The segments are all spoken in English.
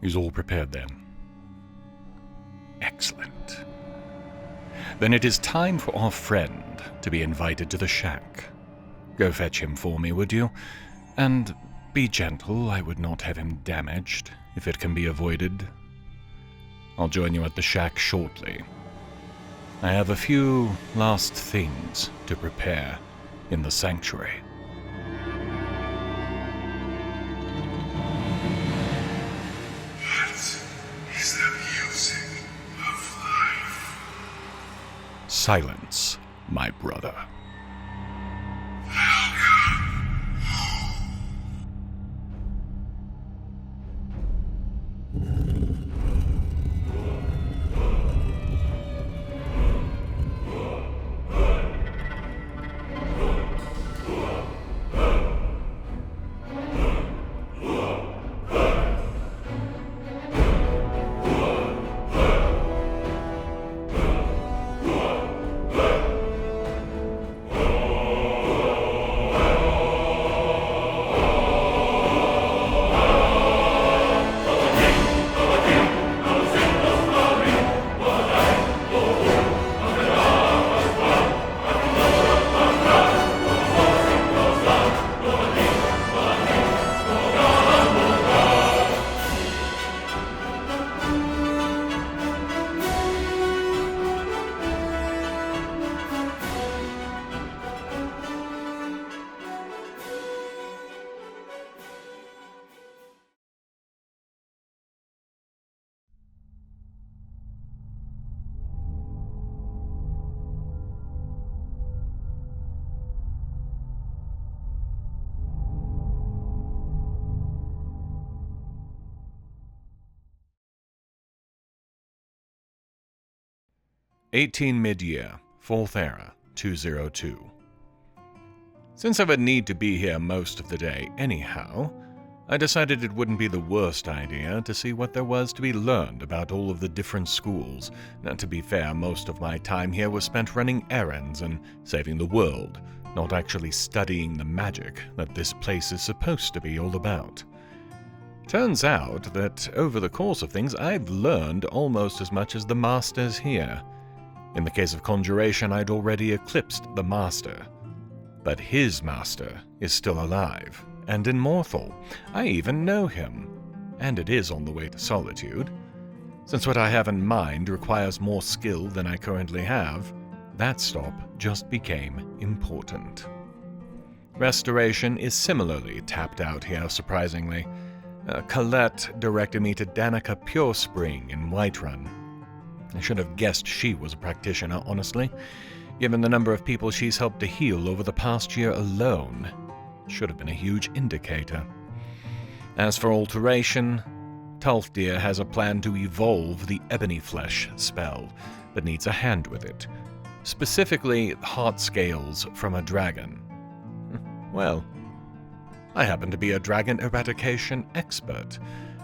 Is all prepared then? Excellent. Then it is time for our friend to be invited to the shack. Go fetch him for me, would you? And be gentle, I would not have him damaged, if it can be avoided. I'll join you at the shack shortly. I have a few last things to prepare in the sanctuary. What is the music of life? Silence, my brother. Midyear, 4th Era, 202. Since I would need to be here most of the day anyhow, I decided it wouldn't be the worst idea to see what there was to be learned about all of the different schools. Now, to be fair, most of my time here was spent running errands and saving the world, not actually studying the magic that this place is supposed to be all about. Turns out that over the course of things, I've learned almost as much as the masters here. In the case of conjuration, I'd already eclipsed the master. But his master is still alive, and immortal. I even know him, and it is on the way to solitude. Since what I have in mind requires more skill than I currently have, that stop just became important. Restoration is similarly tapped out here, surprisingly. Colette directed me to Danica Pure Spring in Whiterun. I should have guessed she was a practitioner, honestly, given the number of people she's helped to heal over the past year alone. It should have been a huge indicator. As for alteration, Tulfdir has a plan to evolve the Ebony Flesh spell, but needs a hand with it. Specifically, heart scales from a dragon. Well, I happen to be a dragon eradication expert,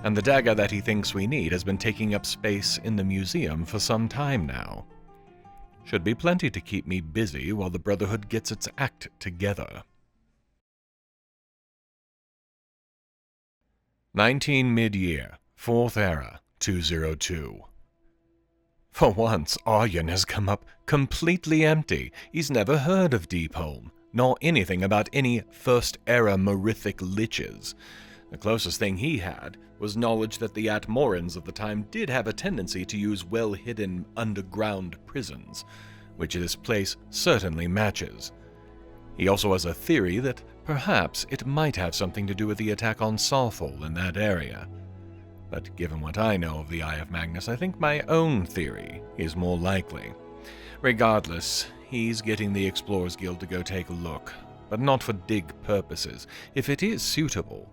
and the dagger that he thinks we need has been taking up space in the museum for some time now. Should be plenty to keep me busy while the Brotherhood gets its act together. 19 Midyear, 4th Era, 202. For once, Aryan has come up completely empty. He's never heard of Deepholm, nor anything about any First Era Merithic liches. The closest thing he had was knowledge that the Atmorans of the time did have a tendency to use well-hidden underground prisons, which this place certainly matches. He also has a theory that perhaps it might have something to do with the attack on Sarthol in that area. But given what I know of the Eye of Magnus, I think my own theory is more likely. Regardless, he's getting the Explorers Guild to go take a look, but not for dig purposes. If it is suitable,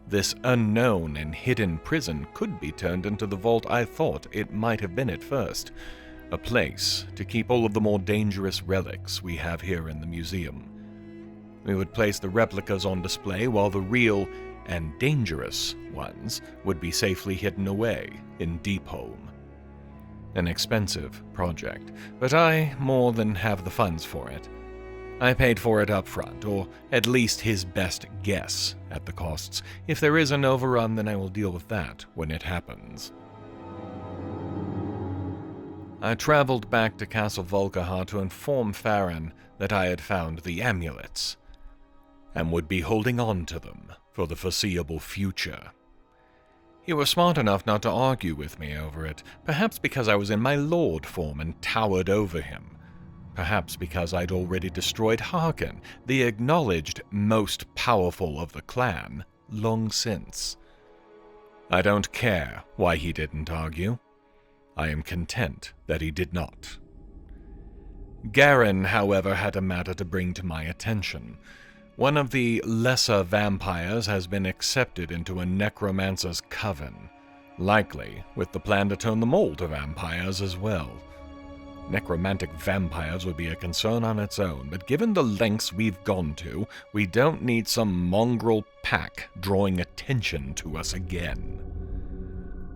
this unknown and hidden prison could be turned into the vault I thought it might have been at first, a place to keep all of the more dangerous relics we have here in the museum. We would place the replicas on display while the real and dangerous ones would be safely hidden away in Deepholm. An expensive project, but I more than have the funds for it. I paid for it up front, or at least his best guess at the costs. If there is an overrun, then I will deal with that when it happens. I traveled back to Castle Volkihar to inform Farron that I had found the amulets, and would be holding on to them for the foreseeable future. He was smart enough not to argue with me over it, perhaps because I was in my lord form and towered over him. Perhaps because I'd already destroyed Harkin, the acknowledged most powerful of the clan, long since. I don't care why he didn't argue. I am content that he did not. Garen, however, had a matter to bring to my attention. One of the lesser vampires has been accepted into a necromancer's coven, likely with the plan to turn them all to vampires as well. Necromantic vampires would be a concern on its own, but given the lengths we've gone to, we don't need some mongrel pack drawing attention to us again.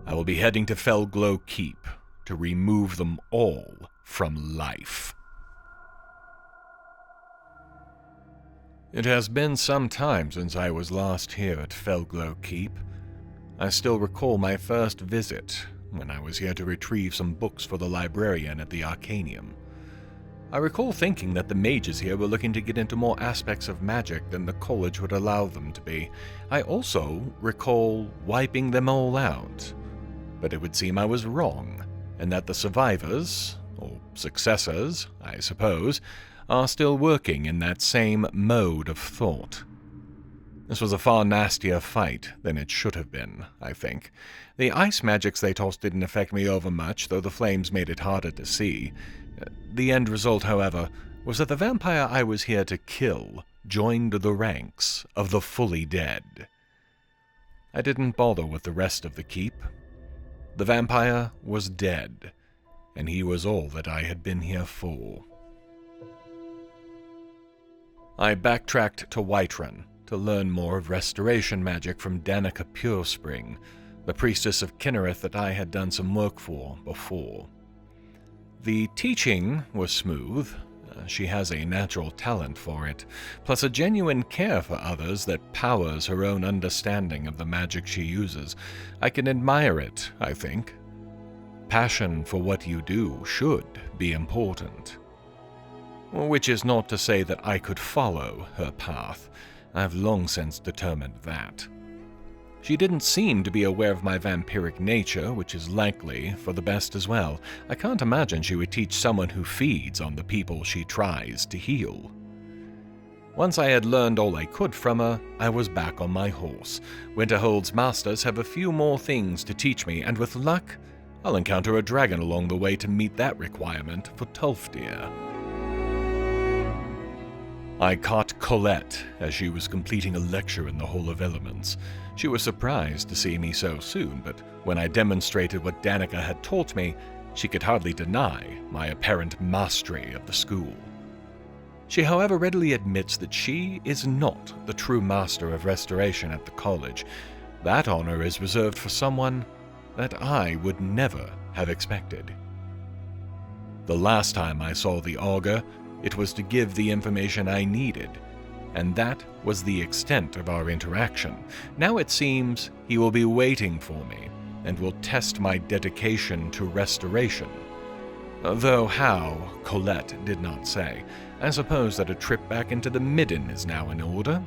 I will be heading to Felglow Keep to remove them all from life. It has been some time since I was last here at Felglow Keep. I still recall my first visit, when I was here to retrieve some books for the librarian at the Arcanium. I recall thinking that the mages here were looking to get into more aspects of magic than the college would allow them to be. I also recall wiping them all out, but it would seem I was wrong, and that the survivors, or successors, I suppose, are still working in that same mode of thought. This was a far nastier fight than it should have been, I think. The ice magics they tossed didn't affect me overmuch, though the flames made it harder to see. The end result, however, was that the vampire I was here to kill joined the ranks of the fully dead. I didn't bother with the rest of the keep. The vampire was dead, and he was all that I had been here for. I backtracked to Whiterun to learn more of restoration magic from Danica Purespring, the priestess of Kinnereth that I had done some work for before. The teaching was smooth. She has a natural talent for it, plus a genuine care for others that powers her own understanding of the magic she uses. I can admire it, I think. Passion for what you do should be important. Which is not to say that I could follow her path. I've long since determined that. She didn't seem to be aware of my vampiric nature, which is likely for the best as well. I can't imagine she would teach someone who feeds on the people she tries to heal. Once I had learned all I could from her, I was back on my horse. Winterhold's masters have a few more things to teach me, and with luck, I'll encounter a dragon along the way to meet that requirement for Tulfdir. I caught Colette as she was completing a lecture in the Hall of Elements. She was surprised to see me so soon, but when I demonstrated what Danica had taught me, she could hardly deny my apparent mastery of the school. She, however, readily admits that she is not the true master of restoration at the college. That honor is reserved for someone that I would never have expected. The last time I saw the augur, it was to give the information I needed, and that was the extent of our interaction. Now it seems he will be waiting for me, and will test my dedication to restoration. Though how, Colette did not say. I suppose that a trip back into the Midden is now in order,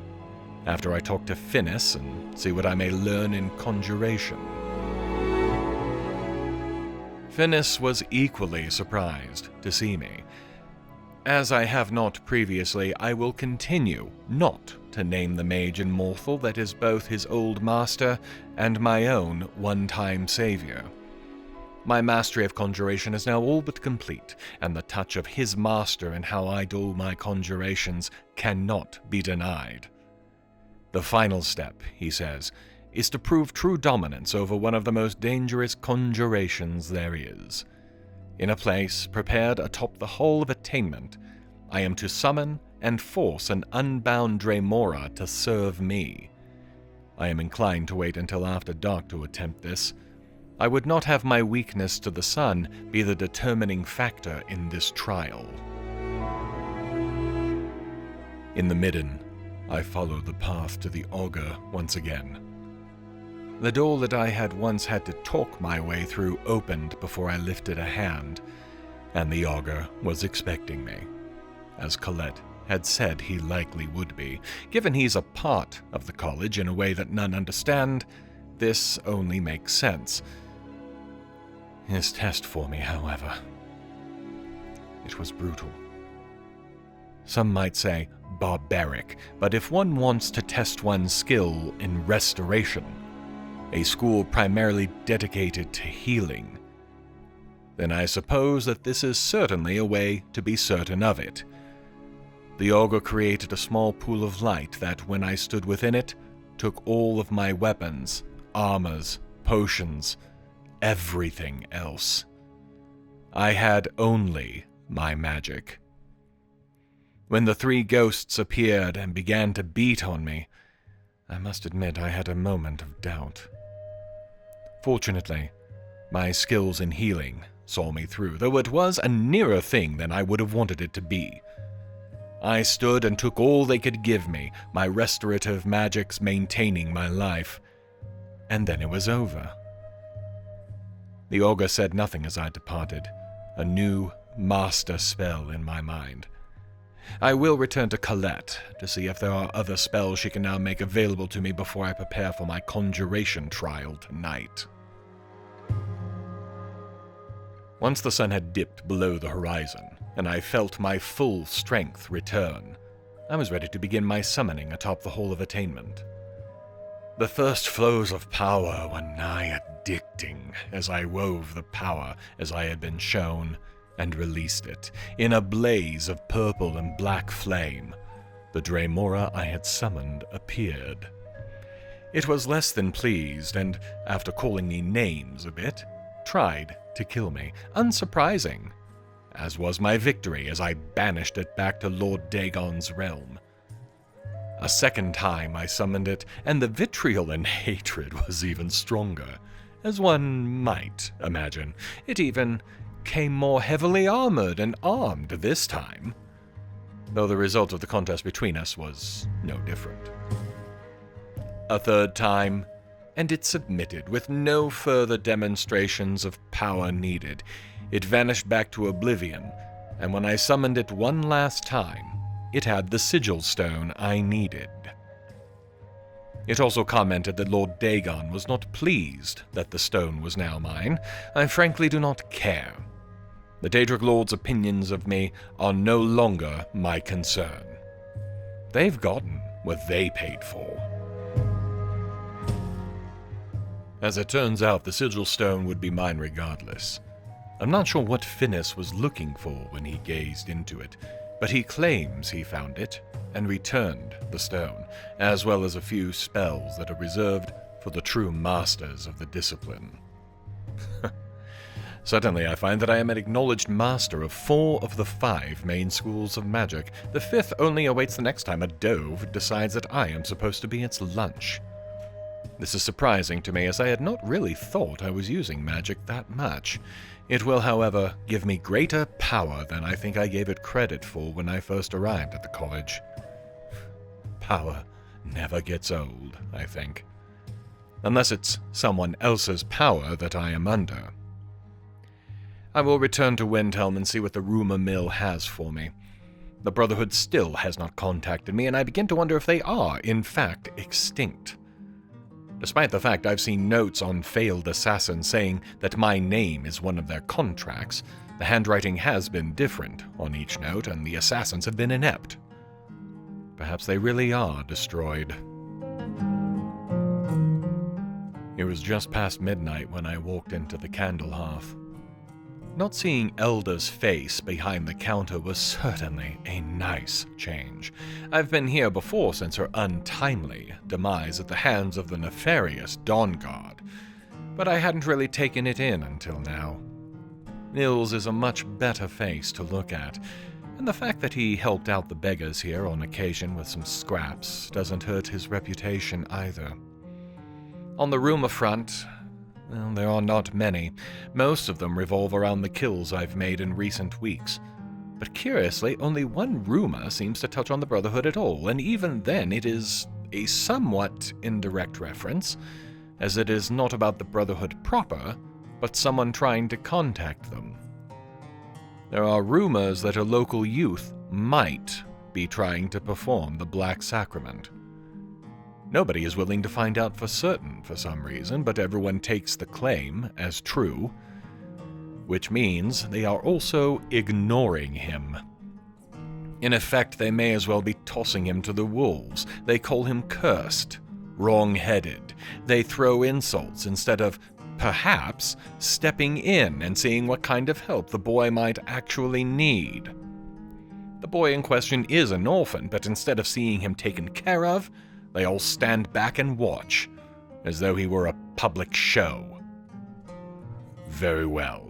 after I talk to Finnis and see what I may learn in conjuration. Finnis was equally surprised to see me. As I have not previously, I will continue not to name the mage in Morthal that is both his old master and my own one-time savior. My mastery of conjuration is now all but complete, and the touch of his master in how I do my conjurations cannot be denied. The final step, he says, is to prove true dominance over one of the most dangerous conjurations there is. In a place prepared atop the Hall of Attainment, I am to summon and force an unbound Dremora to serve me. I am inclined to wait until after dark to attempt this. I would not have my weakness to the sun be the determining factor in this trial. In the midden, I followed the path to the auger once again. The door that I had once had to talk my way through opened before I lifted a hand, and the augur was expecting me, as Colette had said he likely would be. Given he's a part of the college in a way that none understand, this only makes sense. His test for me, however, it was brutal. Some might say barbaric, but if one wants to test one's skill in restoration, a school primarily dedicated to healing, then I suppose that this is certainly a way to be certain of it. The augur created a small pool of light that, when I stood within it, took all of my weapons, armors, potions, everything else. I had only my magic. When the three ghosts appeared and began to beat on me, I must admit I had a moment of doubt. Fortunately, my skills in healing saw me through, though it was a nearer thing than I would have wanted it to be. I stood and took all they could give me, my restorative magics maintaining my life, and then it was over. The augur said nothing as I departed, a new master spell in my mind. I will return to Colette to see if there are other spells she can now make available to me before I prepare for my conjuration trial tonight. Once the sun had dipped below the horizon, and I felt my full strength return, I was ready to begin my summoning atop the Hall of Attainment. The first flows of power were nigh addicting as I wove the power as I had been shown and released it. In a blaze of purple and black flame, the Dremora I had summoned appeared. It was less than pleased, and after calling me names a bit, tried to kill me. Unsurprising, as was my victory as I banished it back to Lord Dagon's realm. A second time I summoned it, and the vitriol and hatred was even stronger, as one might imagine. It even came more heavily armored and armed this time, though the result of the contest between us was no different. A third time, and it submitted with no further demonstrations of power needed. It vanished back to oblivion, and when I summoned it one last time, it had the sigil stone I needed. It also commented that Lord Dagon was not pleased that the stone was now mine. I frankly do not care. The Daedric Lord's opinions of me are no longer my concern. They've gotten what they paid for. As it turns out, the sigil stone would be mine regardless. I'm not sure what Finis was looking for when he gazed into it, but he claims he found it and returned the stone, as well as a few spells that are reserved for the true masters of the discipline. Suddenly I find that I am an acknowledged master of 4 of the 5 main schools of magic. The 5th only awaits the next time a dove decides that I am supposed to be its lunch. This is surprising to me, as I had not really thought I was using magic that much. It will, however, give me greater power than I think I gave it credit for when I first arrived at the college. Power never gets old, I think. Unless it's someone else's power that I am under. I will return to Windhelm and see what the rumor mill has for me. The Brotherhood still has not contacted me, and I begin to wonder if they are, in fact, extinct. Despite the fact I've seen notes on failed assassins saying that my name is one of their contracts, the handwriting has been different on each note, and the assassins have been inept. Perhaps they really are destroyed. It was just past midnight when I walked into the candle hearth. Not seeing Elda's face behind the counter was certainly a nice change. I've been here before since her untimely demise at the hands of the nefarious Dawn Guard, but I hadn't really taken it in until now. Nils is a much better face to look at, and the fact that he helped out the beggars here on occasion with some scraps doesn't hurt his reputation either. On the rumor front, well, there are not many. Most of them revolve around the kills I've made in recent weeks. But curiously, only one rumor seems to touch on the Brotherhood at all, and even then it is a somewhat indirect reference, as it is not about the Brotherhood proper, but someone trying to contact them. There are rumors that a local youth might be trying to perform the Black Sacrament. Nobody is willing to find out for certain for some reason, but everyone takes the claim as true, which means they are also ignoring him. In effect, they may as well be tossing him to the wolves. They call him cursed, wrong-headed. They throw insults instead of, perhaps, stepping in and seeing what kind of help the boy might actually need. The boy in question is an orphan, but instead of seeing him taken care of, they all stand back and watch, as though he were a public show. Very well.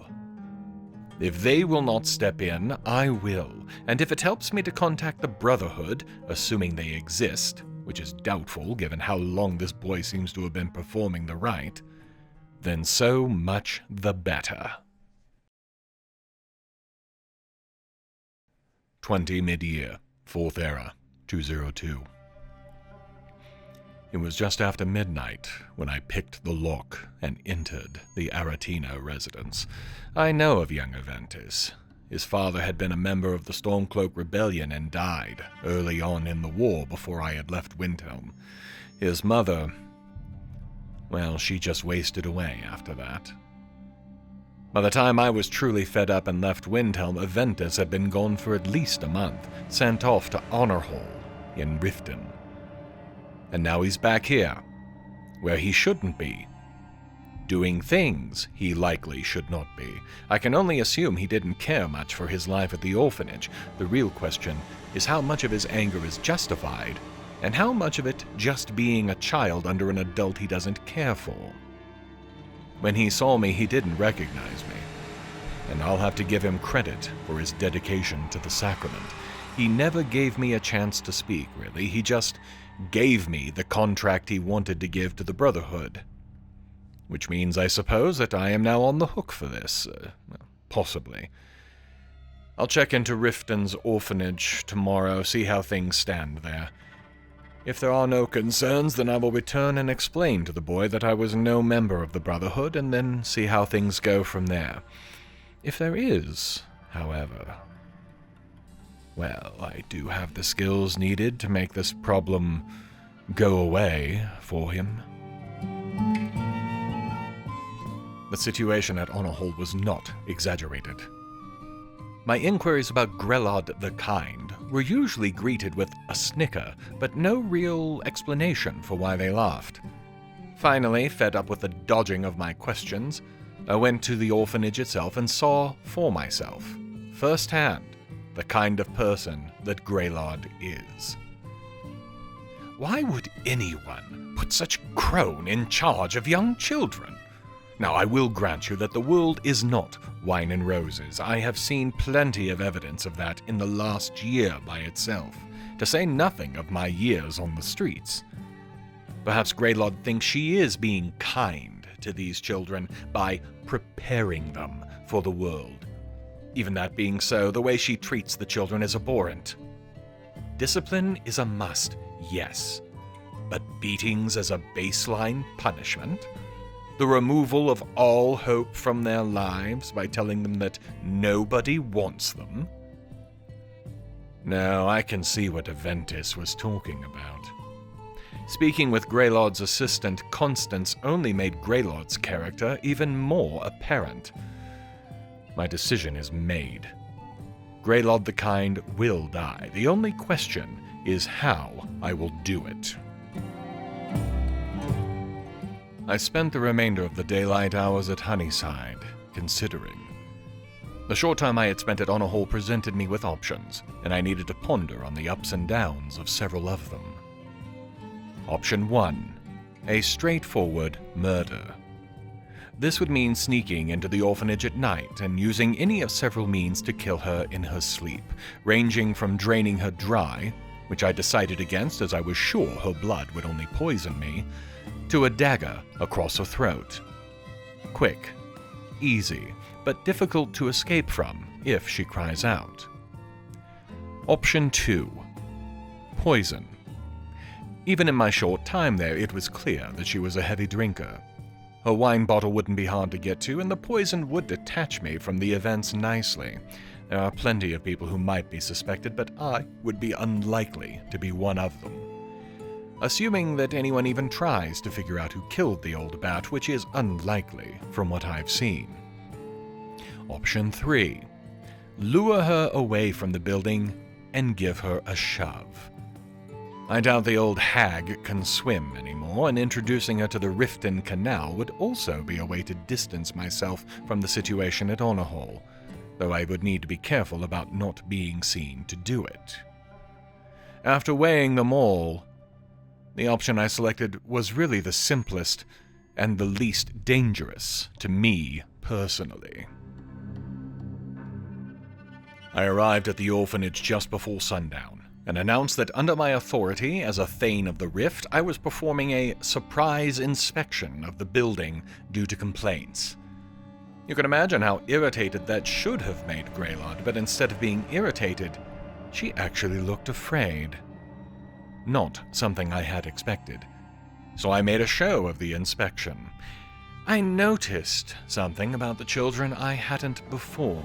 If they will not step in, I will, and if it helps me to contact the Brotherhood, assuming they exist, which is doubtful given how long this boy seems to have been performing the rite, then so much the better. 20 Midyear, 4th Era, 202. It was just after midnight when I picked the lock and entered the Aretino residence. I know of young Aventus. His father had been a member of the Stormcloak Rebellion and died early on in the war before I had left Windhelm. His mother, well, she just wasted away after that. By the time I was truly fed up and left Windhelm, Aventus had been gone for at least a month, sent off to Honor Hall in Riften. And now he's back here, where he shouldn't be. Doing things he likely should not be. I can only assume he didn't care much for his life at the orphanage. The real question is how much of his anger is justified, and how much of it just being a child under an adult he doesn't care for. When he saw me, he didn't recognize me, and I'll have to give him credit for his dedication to the sacrament. He never gave me a chance to speak, really. He just gave me the contract he wanted to give to the Brotherhood. Which means, I suppose, that I am now on the hook for this. Possibly. I'll check into Riften's orphanage tomorrow, see how things stand there. If there are no concerns, then I will return and explain to the boy that I was no member of the Brotherhood, and then see how things go from there. If there is, however, well, I do have the skills needed to make this problem go away for him. The situation at Honor Hall was not exaggerated. My inquiries about Grelod the Kind were usually greeted with a snicker, but no real explanation for why they laughed. Finally, fed up with the dodging of my questions, I went to the orphanage itself and saw for myself, firsthand, the kind of person that Grelod is. Why would anyone put such crone in charge of young children? Now, I will grant you that the world is not wine and roses. I have seen plenty of evidence of that in the last year by itself, to say nothing of my years on the streets. Perhaps Grelod thinks she is being kind to these children by preparing them for the world. Even that being so, the way she treats the children is abhorrent. Discipline is a must, yes, but beatings as a baseline punishment? The removal of all hope from their lives by telling them that nobody wants them? No, I can see what Aventus was talking about. Speaking with Grelod's assistant, Constance, only made Grelod's character even more apparent. My decision is made. Grelod the Kind will die. The only question is how I will do it. I spent the remainder of the daylight hours at Honeyside, considering. The short time I had spent at Honor Hall presented me with options, and I needed to ponder on the ups and downs of several of them. Option 1. A straightforward murder. This would mean sneaking into the orphanage at night and using any of several means to kill her in her sleep, ranging from draining her dry, which I decided against as I was sure her blood would only poison me, to a dagger across her throat. Quick, easy, but difficult to escape from if she cries out. Option 2. Poison. Even in my short time there, it was clear that she was a heavy drinker. Her wine bottle wouldn't be hard to get to, and the poison would detach me from the events nicely. There are plenty of people who might be suspected, but I would be unlikely to be one of them. Assuming that anyone even tries to figure out who killed the old bat, which is unlikely from what I've seen. Option 3. Lure her away from the building and give her a shove. I doubt the old hag can swim anymore, and introducing her to the Riften Canal would also be a way to distance myself from the situation at Honor Hall, though I would need to be careful about not being seen to do it. After weighing them all, the option I selected was really the simplest and the least dangerous to me personally. I arrived at the orphanage just before sundown, and announced that under my authority as a Thane of the Rift, I was performing a surprise inspection of the building due to complaints. You can imagine how irritated that should have made Greylord, but instead of being irritated, she actually looked afraid. Not something I had expected, so I made a show of the inspection. I noticed something about the children I hadn't before.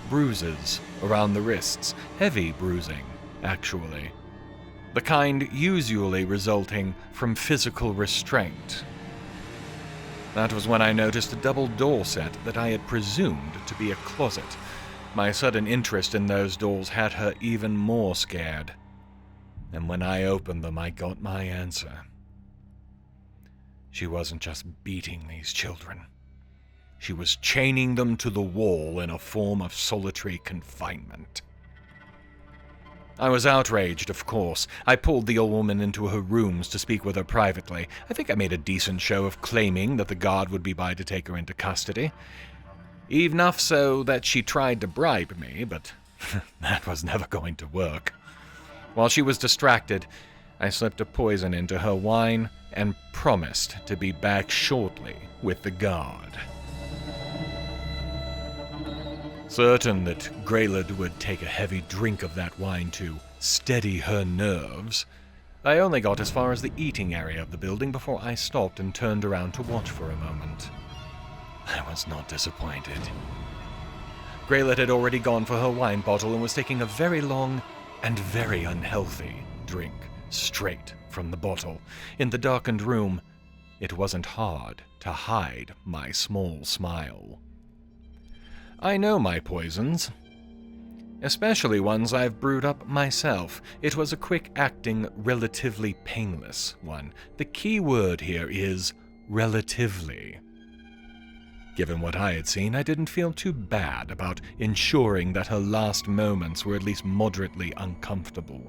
Bruises around the wrists, heavy bruising, actually. The kind usually resulting from physical restraint. That was when I noticed a double door set that I had presumed to be a closet. My sudden interest in those doors had her even more scared. And when I opened them, I got my answer. She wasn't just beating these children. She was chaining them to the wall in a form of solitary confinement. I was outraged, of course. I pulled the old woman into her rooms to speak with her privately. I think I made a decent show of claiming that the guard would be by to take her into custody. Enough so that she tried to bribe me, but that was never going to work. While she was distracted, I slipped a poison into her wine and promised to be back shortly with the guard. Certain that Greylord would take a heavy drink of that wine to steady her nerves, I only got as far as the eating area of the building before I stopped and turned around to watch for a moment. I was not disappointed. Greylord had already gone for her wine bottle and was taking a very long and very unhealthy drink straight from the bottle. In the darkened room, it wasn't hard to hide my small smile. I know my poisons, especially ones I've brewed up myself. It was a quick-acting, relatively painless one. The key word here is relatively. Given what I had seen, I didn't feel too bad about ensuring that her last moments were at least moderately uncomfortable.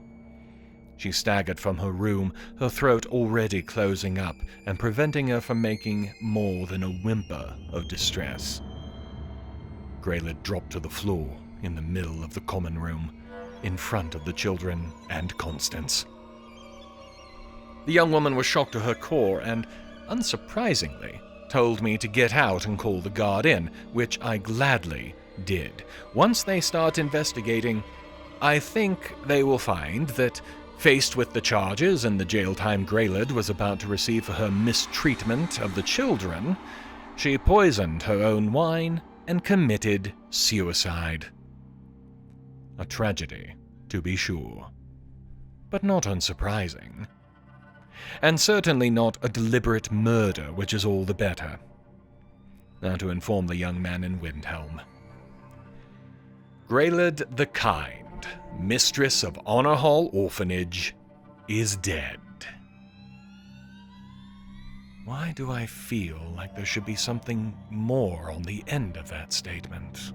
She staggered from her room, her throat already closing up and preventing her from making more than a whimper of distress. Greylord dropped to the floor in the middle of the common room, in front of the children and Constance. The young woman was shocked to her core and, unsurprisingly, told me to get out and call the guard in, which I gladly did. Once they start investigating, I think they will find that, faced with the charges and the jail time Greylord was about to receive for her mistreatment of the children, she poisoned her own wine and committed suicide. A tragedy, to be sure, but not unsurprising. And certainly not a deliberate murder, which is all the better. Now to inform the young man in Windhelm. Greylord the Kind, mistress of Honor Hall Orphanage, is dead. Why do I feel like there should be something more on the end of that statement?